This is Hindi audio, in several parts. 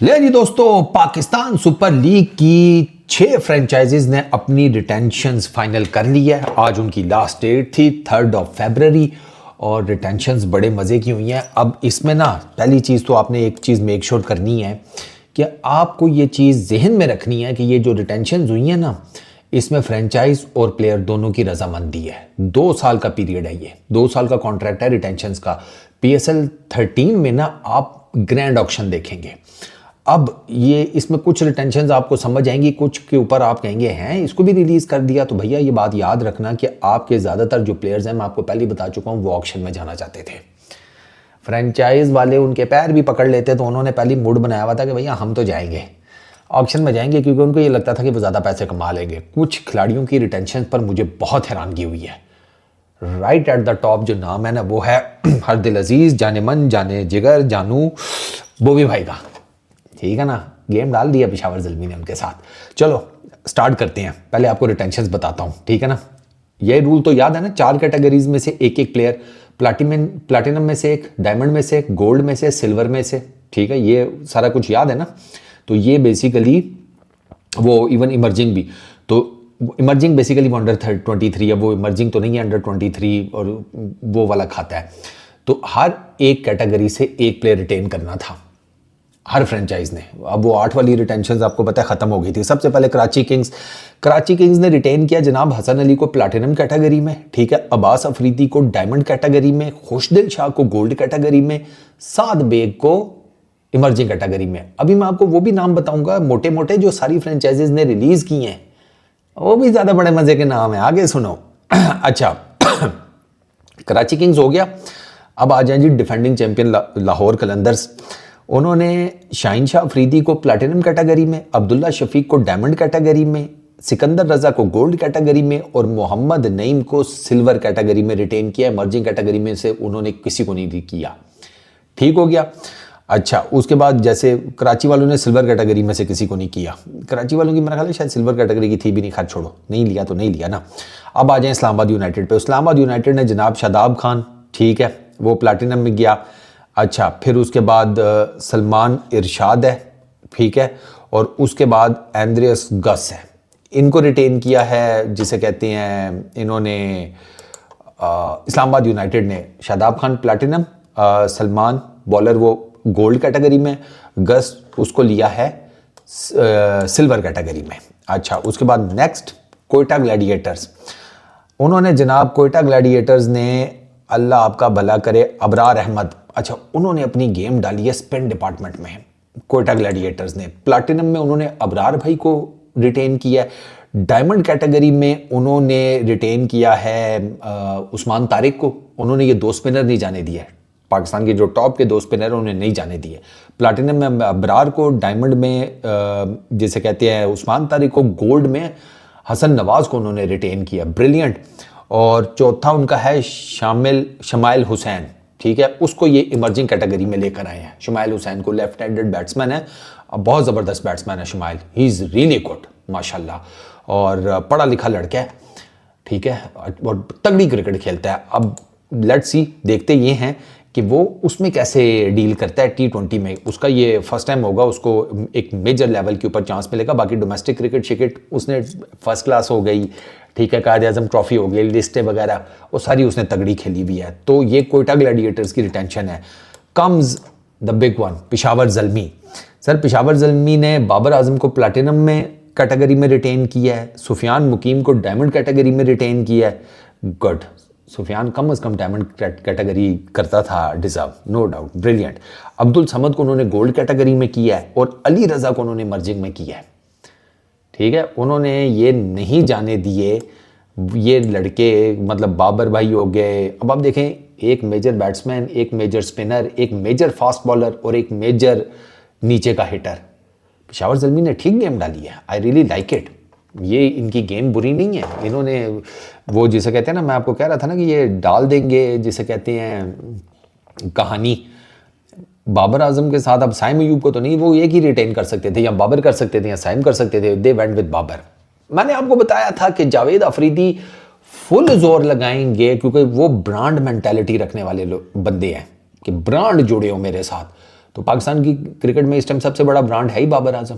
ले जी दोस्तों, पाकिस्तान सुपर लीग की 6 फ्रेंचाइजीज ने अपनी रिटेंशंस फाइनल कर ली है। आज उनकी लास्ट डेट थी 3 फरवरी और रिटेंशंस बड़े मज़े की हुई हैं। अब इसमें ना पहली चीज़ तो आपने एक चीज़ मेक श्योर करनी है कि आपको ये चीज़ जहन में रखनी है कि ये जो रिटेंशंस हुई हैं ना, इसमें फ्रेंचाइज और प्लेयर दोनों की रजामंदी है। 2 साल का पीरियड है, ये 2 साल का कॉन्ट्रैक्ट है रिटेंशंस का। PSL 13 में ना आप ग्रैंड ऑक्शन देखेंगे। अब ये इसमें कुछ रिटेंशंस आपको समझ आएंगी, कुछ के ऊपर आप कहेंगे हैं इसको भी रिलीज कर दिया। तो भैया ये बात याद रखना कि आपके ज़्यादातर जो प्लेयर्स हैं, मैं आपको पहले ही बता चुका हूँ, वो ऑक्शन में जाना चाहते थे। फ्रेंचाइज वाले उनके पैर भी पकड़ लेते, तो उन्होंने पहले मूड बनाया हुआ था कि भैया हम तो जाएंगे, ऑक्शन में जाएंगे, क्योंकि उनको ये लगता था कि वो ज़्यादा पैसे कमा लेंगे। कुछ खिलाड़ियों की रिटेंशन पर मुझे बहुत हैरानगी हुई है। राइट एट द टॉप जो नाम है ना, वो है हरदिल अजीज, जाने मन जाने जिगर जानू बोवी भाई का। ठीक है ना, गेम डाल दिया पेशावर ज़ल्मी ने उनके साथ। चलो स्टार्ट करते हैं। पहले आपको रिटेंशंस बताता हूँ, ठीक है ना। ये रूल तो याद है ना, 4 कैटेगरीज में से एक एक प्लेयर, प्लाटिनम में से एक, डायमंड में से एक, गोल्ड में से, सिल्वर में से। ठीक है, ये सारा कुछ याद है ना। तो ये बेसिकली वो इवन इमर्जिंग भी, तो इमर्जिंग बेसिकली वो अंडर 23 है, वो इमर्जिंग तो नहीं है, अंडर 23 और वो वाला खाता है। तो हर एक कैटेगरी से एक प्लेयर रिटेन करना था हर फ्रेंचाइज ने। अब वो 8 वाली रिटेंशन आपको पता है खत्म हो गई थी। सबसे पहले कराची किंग्स ने रिटेन किया जनाब हसन अली को प्लैटिनम कैटेगरी में, ठीक है, अब्बास अफरीदी को डायमंड कैटेगरी में, खुशदिल शाह को गोल्ड कैटेगरी में, साद बेग को इमर्जिंग कैटेगरी में। अभी मैं आपको वो भी नाम बताऊंगा मोटे मोटे जो सारी फ्रेंचाइजीज ने रिलीज की हैं, वो भी ज्यादा बड़े मजे के नाम है, आगे सुनो। अच्छा, कराची किंग्स हो गया। अब आ जाए G defending champion Lahore Qalandars. उन्होंने शाहीन शाह अफरीदी को प्लैटिनम कैटेगरी में, अब्दुल्ला शफीक को डायमंड कैटेगरी में, सिकंदर रजा को गोल्ड कैटेगरी में और मोहम्मद नईम को सिल्वर कैटेगरी में रिटेन किया। इमर्जिंग कैटेगरी में से उन्होंने किसी को नहीं किया। ठीक हो गया। अच्छा, उसके बाद जैसे कराची वालों ने सिल्वर कैटेगरी में से किसी को नहीं किया। कराची वालों की मेरा ख्याल है शायद सिल्वर कैटेगरी की थी भी नहीं, खैर छोड़ो, नहीं लिया तो नहीं लिया ना। अब आ जाए इस्लामाबाद यूनाइटेड पे। इस्लामाबाद यूनाइटेड ने जनाब शादाब खान, ठीक है, वो प्लैटिनम में गया। अच्छा, फिर उसके बाद सलमान इरशाद है, ठीक है, और उसके बाद एंड्रियस गस है। इनको रिटेन किया है, जिसे कहते हैं इन्होंने इस्लामाबाद यूनाइटेड ने शादाब खान प्लैटिनम, सलमान बॉलर वो गोल्ड कैटेगरी में, गस उसको लिया है सिल्वर कैटेगरी में। अच्छा, उसके बाद नेक्स्ट कोयटा ग्लैडिएटर्स। उन्होंने जनाब कोयटा ग्लैडिएटर्स ने, अल्लाह आपका भला करे, अबरार अहमद, अच्छा, उन्होंने अपनी गेम डाली है स्पिन डिपार्टमेंट में। कोयटा ग्लैडिएटर्स ने प्लैटिनम में उन्होंने अबरार भाई को रिटेन किया है। डायमंड कैटेगरी में उन्होंने रिटेन किया है उस्मान तारिक को। उन्होंने ये 2 स्पिनर नहीं जाने दिए, पाकिस्तान के जो टॉप के 2 स्पिनर उन्हें नहीं जाने दिए। प्लैटिनम में अबरार को, डायमंड में जिसे कहते हैं उस्मान तारिक को, गोल्ड में हसन नवाज को उन्होंने रिटेन किया। ब्रिलियंट। और चौथा उनका है शमाइल हुसैन, ठीक है, उसको ये इमर्जिंग कैटेगरी में लेकर आए हैं। शमाइल हुसैन को, लेफ्ट हैंडेड बैट्समैन है, बहुत ज़बरदस्त बैट्समैन है smile, he is really good माशाल्लाह, और पढ़ा लिखा लड़का है, ठीक है, और तगड़ी क्रिकेट खेलता है। अब लेट्स सी, देखते ये हैं कि वो उसमें कैसे डील करता है T20 में। उसका ये फर्स्ट टाइम होगा, उसको एक मेजर लेवल के ऊपर चांस मिलेगा। बाकी डोमेस्टिक क्रिकेट शिकेट उसने फर्स्ट क्लास हो गई, ठीक है, कायद आज़म ट्रॉफी हो गई, लिस्टें वगैरह वो सारी उसने तगड़ी खेली हुई है। तो ये कोयटा ग्लैडिएटर्स की रिटेंशन है। Comes the big one, Peshawar Zalmi. Sir, Peshawar Zalmi ने बाबर आजम को प्लैटिनम में कैटेगरी में रिटेन किया है, सुफियान मुकीम को डायमंड कैटेगरी में रिटेन किया है। गुड, सुफियान कम अज़ कम डायमंड कैटेगरी करता था, deserve, no doubt, brilliant. Abdul Samad को उन्होंने गोल्ड कैटेगरी में किया है और अली रज़ा को उन्होंने इमर्जिंग में किया है, ठीक है। उन्होंने ये नहीं जाने दिए ये लड़के, मतलब बाबर भाई हो गए। अब आप देखें, एक मेजर बैट्समैन, एक मेजर स्पिनर, एक मेजर फास्ट बॉलर और एक मेजर नीचे का हिटर। पेशावर ज़ल्मी ने ठीक गेम डाली है, आई रियली लाइक इट। ये इनकी गेम बुरी नहीं है। इन्होंने वो जिसे कहते हैं ना, मैं आपको कह रहा था ना कि ये डाल देंगे, जिसे कहते हैं कहानी बाबर आजम के साथ। अब साइम अयूब को तो नहीं, वो एक ही रिटेन कर सकते थे, या बाबर कर सकते थे या साइम कर सकते थे, दे वेंट विद बाबर। मैंने आपको बताया था कि जावेद अफरीदी फुल जोर लगाएंगे, क्योंकि वो ब्रांड मेंटालिटी रखने वाले बंदे हैं कि ब्रांड जुड़े हो मेरे साथ। तो पाकिस्तान की क्रिकेट में इस टाइम सबसे बड़ा ब्रांड है ही बाबर आजम,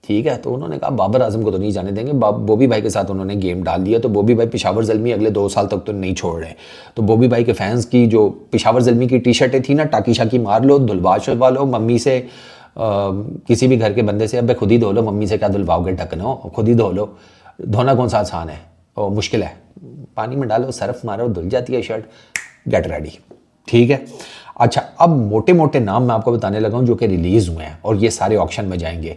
ठीक है। तो उन्होंने कहा बाबर आजम को तो नहीं जाने देंगे, बॉबी भाई के साथ उन्होंने गेम डाल दिया। तो बॉबी भाई पेशावर ज़ल्मी अगले 2 साल तक तो नहीं छोड़ रहे। तो बॉबी भाई के फैंस की जो पेशावर ज़ल्मी की टी शर्टें थी ना, टाकी शाकी मार लो, धुलवा शुलवा लो, मम्मी से किसी भी घर के बंदे से, अब खुद ही धो लो, मम्मी से क्या धुलवाओगे, ढकनो खुद ही धो लो। धोना कौन सा आसान है और मुश्किल है, पानी में डालो, सरफ मारो, धुल जाती है शर्ट, गेट रेडी, ठीक है। अच्छा, अब मोटे मोटे नाम मैं आपको बताने लगा हूँ जो कि रिलीज़ हुए हैं और ये सारे ऑक्शन में जाएंगे।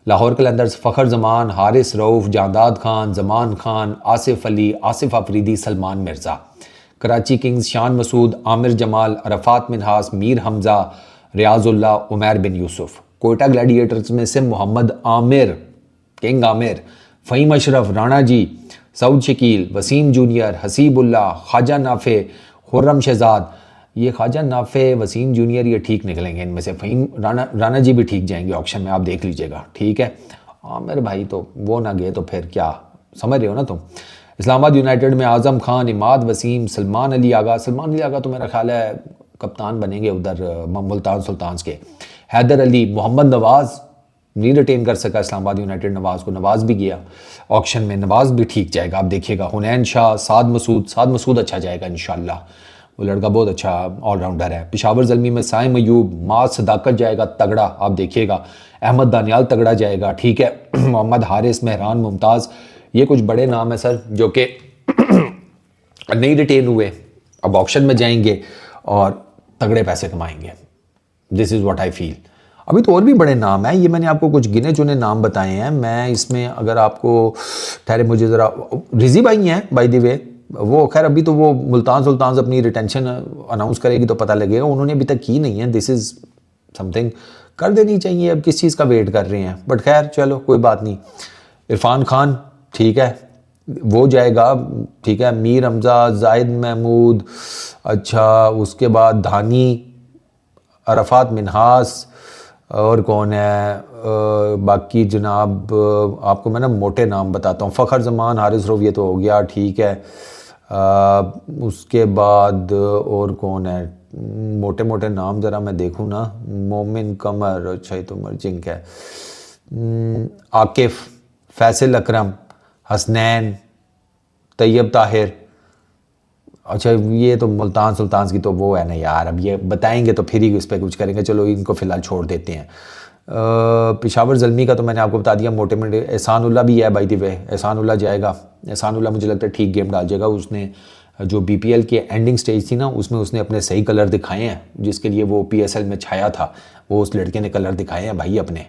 लाहौर कलंदर्स फ़खर जमान, हारिस रऊफ़, जादाद खान, जमान खान, आसिफ अली, आसिफ अफरीदी, सलमान मिर्ज़ा। कराची किंग्स शान मसूद, आमिर जमाल, अरफात मिनहास, मीर हमज़ा, रियाजुल्लाह, उमैर बिन यूसुफ। कोयटा ग्लैडिएटर्स में से मोहम्मद आमिर, किंग आमिर, फ़हीम अशरफ, राणा जी, सऊद शकील, वसीम जूनियर, हसीबुल्लाह, ख्वाजा नाफे, खुर्रम शहजाद। ये ख्वाजा नाफे, वसीम जूनियर ये ठीक निकलेंगे इनमें से। फ़हीम, राणा जी भी ठीक जाएंगे ऑक्शन में, आप देख लीजिएगा, ठीक है। आमिर भाई तो वो ना गए तो फिर क्या, समझ रहे हो ना तुम। इस्लामाबाद यूनाइटेड में आज़म खान, इमाद वसीम, सलमान अली आगा। सलमान अली आगा तो मेरा ख्याल है कप्तान बनेंगे उधर मुल्तान सुल्तान्स के। हैदर अली, मोहम्मद नवाज़ नहीं रिटेन कर सका इस्लामाबाद यूनाइटेड नवाज़ को, नवाज़ भी गया ऑक्शन में, नवाज़ भी ठीक जाएगा, आप देखिएगा। हुनैन शाह, साद मसूद अच्छा जाएगा इंशाल्लाह, वो लड़का बहुत अच्छा ऑलराउंडर है। पेशावर ज़ल्मी में साइम अयूब, माज सदाकत जाएगा तगड़ा, आप देखिएगा। अहमद दानियाल तगड़ा जाएगा, ठीक है। मोहम्मद हारिस, मेहरान मुमताज़, ये कुछ बड़े नाम है सर जो कि नहीं रिटेन हुए, अब ऑक्शन में जाएंगे और तगड़े पैसे कमाएंगे। This is what I feel. अभी तो और भी बड़े नाम हैं, ये मैंने आपको कुछ गिने चुने नाम बताए हैं। मैं इसमें अगर आपको ठहरे, मुझे ज़रा, रिजी भाई हैं बाय द वे, वो खैर अभी तो वो मुल्तान सुल्तान अपनी रिटेंशन अनाउंस करेगी तो पता लगेगा, उन्होंने अभी तक की नहीं है। दिस इज़ समथिंग कर देनी चाहिए, अब किस चीज़ का वेट कर रहे हैं, बट खैर चलो कोई बात नहीं। इरफान खान ठीक है, वो जाएगा, ठीक है। मीर हमज़ा, जाहिद महमूद, अच्छा उसके बाद धानी, अरफात मिनहास, और कौन है बाकी जनाब, आपको मैं ना मोटे नाम बताता हूँ। फ़खर जमान, हारिस रऊफ़, ये तो हो गया, ठीक है। उसके बाद और कौन है, मोटे मोटे नाम ज़रा मैं देखूँ ना। मोमिन कमर, अच्छा ये तो मर्जिंग है। आकिफ़, फैसल अकरम, हसनैन, तैयब ताहिर। अच्छा ये तो मुल्तान सुल्तान की तो वो है ना यार, अब ये बताएंगे तो फिर ही इस पर कुछ करेंगे, चलो इनको फ़िलहाल छोड़ देते हैं। पेशावर ज़ल्मी का तो मैंने आपको बता दिया मोटे मोटे। एहसानुल्लाह भी है बाय द वे, एहसानुल्लाह जाएगा। एहसानुल्लाह मुझे लगता है ठीक गेम डाल जाएगा, उसने जो BPL की एंडिंग स्टेज थी ना उसमें उसने अपने सही कलर दिखाए हैं, जिसके लिए वो PSL में छाया था, वो उस लड़के ने कलर दिखाए हैं भाई अपने।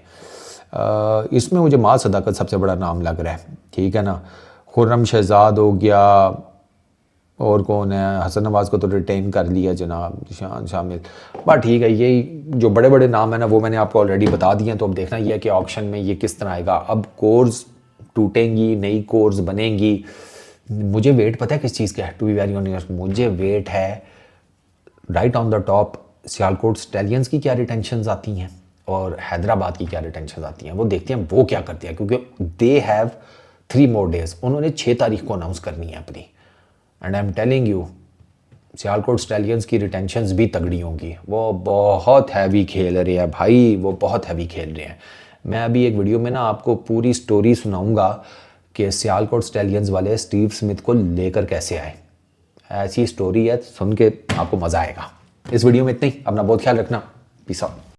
इसमें मुझे माँ सदाकत सबसे बड़ा नाम लग रहा है, ठीक है ना। खुर्रम शहजाद हो गया, और कौन है, हसन नवाज़ को तो रिटेन कर लिया जनाब, शान शामिल, बट ठीक है। यही जो बड़े बड़े नाम है ना वो मैंने आपको ऑलरेडी बता दिए हैं। तो अब देखना ये है कि ऑक्शन में ये किस तरह आएगा। अब कोर्स टूटेंगी, नई कोर्स बनेंगी। मुझे वेट पता है किस चीज़ का है, टू बी वेरी ऑनेस्ट, मुझे वेट है right on the top Sialkot stallions की क्या रिटेंशंस आती हैं और हैदराबाद की क्या रिटेंशंस आती हैं, वो देखते हैं वो क्या करते हैं, क्योंकि दे हैव 3 मोर डेज, उन्होंने 6 तारीख को अनाउंस करनी है अपनी। And I am telling you, Sialkot stallions की रिटेंशंस भी तगड़ी होंगी, वो बहुत हैवी खेल रहे हैं भाई, वो बहुत हैवी खेल रहे हैं। मैं अभी एक वीडियो में ना आपको पूरी स्टोरी सुनाऊंगा कि सियालकोट स्टैलियंस वाले स्टीव स्मिथ को लेकर कैसे आए। ऐसी स्टोरी है, सुन के आपको मज़ा आएगा। इस वीडियो में इतना ही, अपना बहुत ख्याल रखना, पीस आउट।